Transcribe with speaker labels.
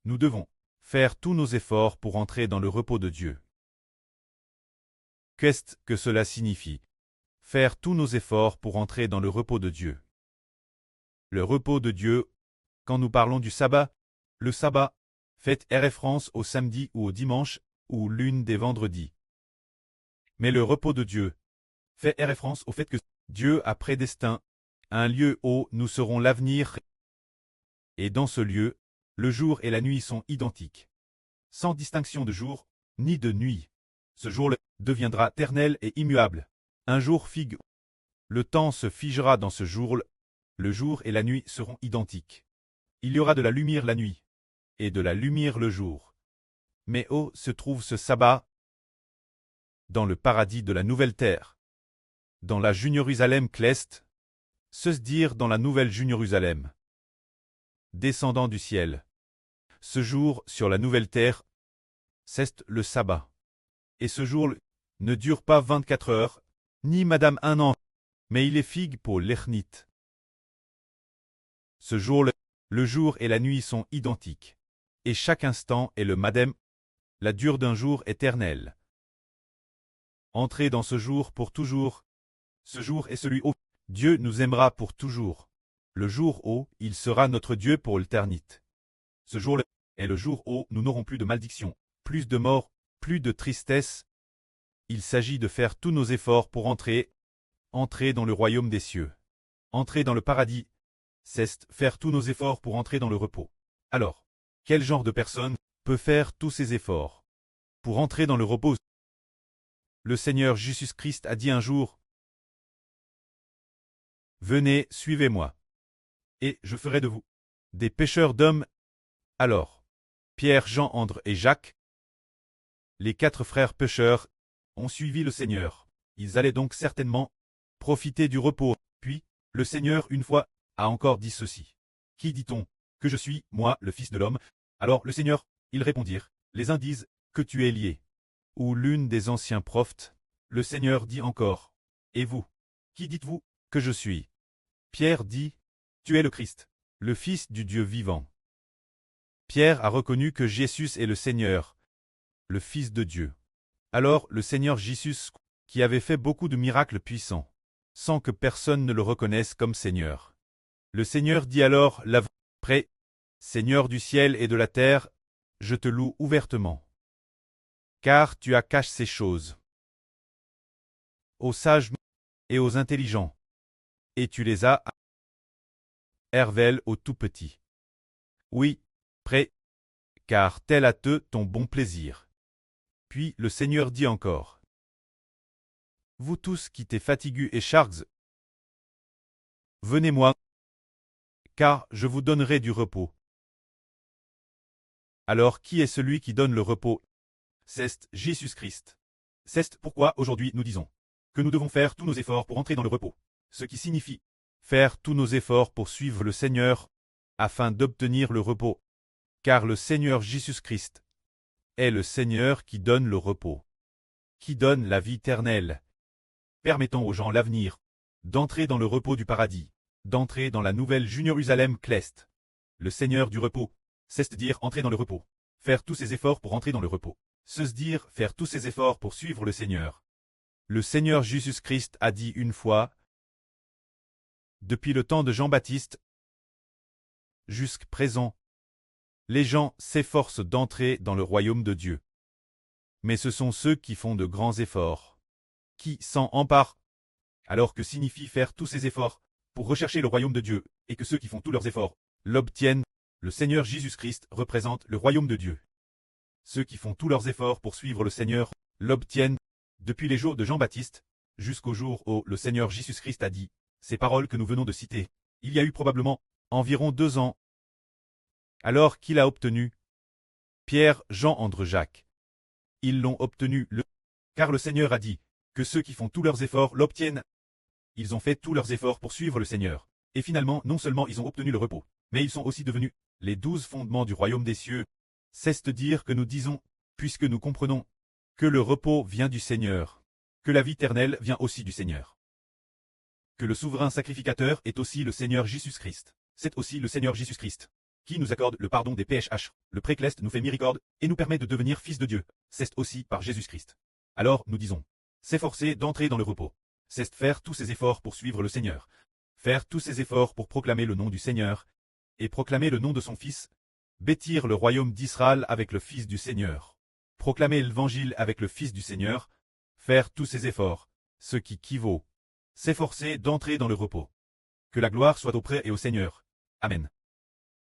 Speaker 1: Nous devons faire tous nos efforts pour entrer dans le repos de Dieu. Qu'est-ce que cela signifie? Faire tous nos efforts pour entrer dans le repos de Dieu. Le repos de Dieu, quand nous parlons du sabbat, le sabbat fait référence au samedi ou au dimanche ou l'une des vendredis. Mais le repos de Dieu fait référence au fait que Dieu a prédestiné un lieu où nous serons l'avenir, et dans ce lieu, le jour et la nuit sont identiques. Sans distinction de jour, ni de nuit. Ce jour-là deviendra éternel et immuable. Un jour figue. Le temps se figera dans ce jour-là. Le jour et la nuit seront identiques. Il y aura de la lumière la nuit, et de la lumière le jour. Mais où se trouve ce sabbat? Dans le paradis de la nouvelle terre. Dans la Jérusalem céleste, se dire dans la nouvelle Jérusalem. Descendant du ciel. Ce jour sur la nouvelle terre, c'est le sabbat. Et ce jour ne dure pas 24 heures, ni madame un an, mais il est figue pour l'éternité. Ce jour, le jour et la nuit sont identiques. Et chaque instant est le madame, la durée d'un jour éternel. Entrez dans ce jour pour toujours. Ce jour est celui où Dieu nous aimera pour toujours. Le jour où il sera notre Dieu pour l'éternité. Ce jour est le jour où nous n'aurons plus de malédiction, plus de mort, plus de tristesse. Il s'agit de faire tous nos efforts pour entrer dans le royaume des cieux. Entrer dans le paradis, c'est faire tous nos efforts pour entrer dans le repos. Alors, quel genre de personne peut faire tous ces efforts pour entrer dans le repos? Le Seigneur Jésus-Christ a dit un jour, « Venez, suivez-moi, et je ferai de vous des pêcheurs d'hommes. » Alors, Pierre, Jean, André et Jacques, les 4 frères pêcheurs, ont suivi le Seigneur. Ils allaient donc certainement profiter du repos. Puis, le Seigneur, une fois, a encore dit ceci. « Qui dit-on que je suis, moi, le Fils de l'homme ?» Alors le Seigneur, ils répondirent, « Les uns disent que tu es Élie. » Ou l'une des anciens prophètes. Le Seigneur dit encore, « Et vous, qui dites-vous que je suis ?» Pierre dit, « Tu es le Christ, le Fils du Dieu vivant. » Pierre a reconnu que Jésus est le Seigneur, le Fils de Dieu. Alors le Seigneur Jésus, qui avait fait beaucoup de miracles puissants, sans que personne ne le reconnaisse comme Seigneur. Le Seigneur dit alors, près, Seigneur du ciel et de la terre, je te loue ouvertement. Car tu as caché ces choses aux sages et aux intelligents, et tu les as révélées aux tout petits. Oui, près, car tel a te ton bon plaisir. Puis le Seigneur dit encore, vous tous qui t'es fatigués et chargés, venez-moi, car je vous donnerai du repos. Alors qui est celui qui donne le repos? C'est Jésus-Christ. C'est pourquoi aujourd'hui nous disons que nous devons faire tous nos efforts pour entrer dans le repos, ce qui signifie faire tous nos efforts pour suivre le Seigneur, afin d'obtenir le repos, car le Seigneur Jésus-Christ est le Seigneur qui donne le repos, qui donne la vie éternelle, permettant aux gens l'avenir, d'entrer dans le repos du paradis, d'entrer dans la nouvelle Jérusalem céleste. Le Seigneur du repos, c'est-à-dire entrer dans le repos, faire tous ses efforts pour entrer dans le repos, c'est-à-dire faire tous ses efforts pour suivre le Seigneur. Le Seigneur Jésus-Christ a dit une fois, depuis le temps de Jean-Baptiste jusqu'à présent, les gens s'efforcent d'entrer dans le royaume de Dieu. Mais ce sont ceux qui font de grands efforts, qui s'en emparent. Alors que signifie faire tous ces efforts pour rechercher le royaume de Dieu, et que ceux qui font tous leurs efforts l'obtiennent? Le Seigneur Jésus-Christ représente le royaume de Dieu. Ceux qui font tous leurs efforts pour suivre le Seigneur l'obtiennent. Depuis les jours de Jean-Baptiste jusqu'au jour où le Seigneur Jésus-Christ a dit ces paroles que nous venons de citer, il y a eu probablement environ 2 ans. Alors qu'il a obtenu Pierre, Jean, André, Jacques. Ils l'ont obtenu car le Seigneur a dit que ceux qui font tous leurs efforts l'obtiennent. Ils ont fait tous leurs efforts pour suivre le Seigneur. Et finalement, non seulement ils ont obtenu le repos, mais ils sont aussi devenus les 12 fondements du royaume des cieux. C'est-à-dire que nous disons, puisque nous comprenons que le repos vient du Seigneur, que la vie éternelle vient aussi du Seigneur, que le souverain sacrificateur est aussi le Seigneur Jésus-Christ. C'est aussi le Seigneur Jésus-Christ. qui nous accorde le pardon des PHH. Le précleste nous fait miséricorde et nous permet de devenir fils de Dieu. C'est aussi par Jésus-Christ. Alors, nous disons, s'efforcer d'entrer dans le repos. C'est faire tous ses efforts pour suivre le Seigneur. Faire tous ses efforts pour proclamer le nom du Seigneur et proclamer le nom de son Fils. Bâtir le royaume d'Israël avec le Fils du Seigneur. Proclamer l'évangile avec le Fils du Seigneur. Faire tous ses efforts, ce qui équivaut. S'efforcer d'entrer dans le repos. Que la gloire soit auprès et au Seigneur. Amen.